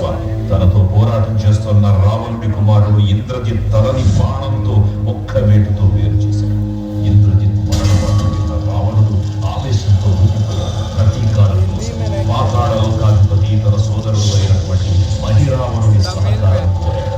స్వామి తనతో పోరాటం చేస్తున్న రావణుడి కుమారుడు ఇంద్రజిత్ తలని బాణంతో ఒక్క వేటుతో వేరు చేశాడు. ఇంద్రజిత్ మరణించిన రావణుడు ఆవేశంతో ప్రతీకారం కోసం పాతాళలోకాధిపతి తన సోదరుడు అయినటువంటి మహిరావణుడి సహకారం కోరాడు.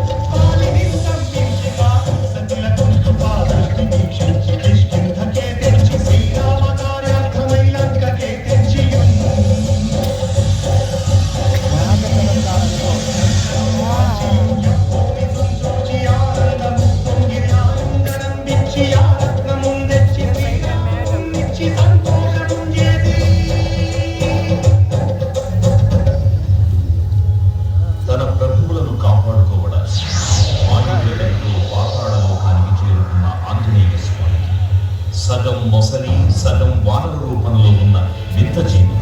తన ప్రభువులను కాపాడుకోవడానికి ఆయుర్వేదంలో పాతాళలోకానికి చేరుకున్న ఆంజనేయ స్వామికి సగం మొసలి సగం వానర రూపంలో ఉన్న వింత జీవి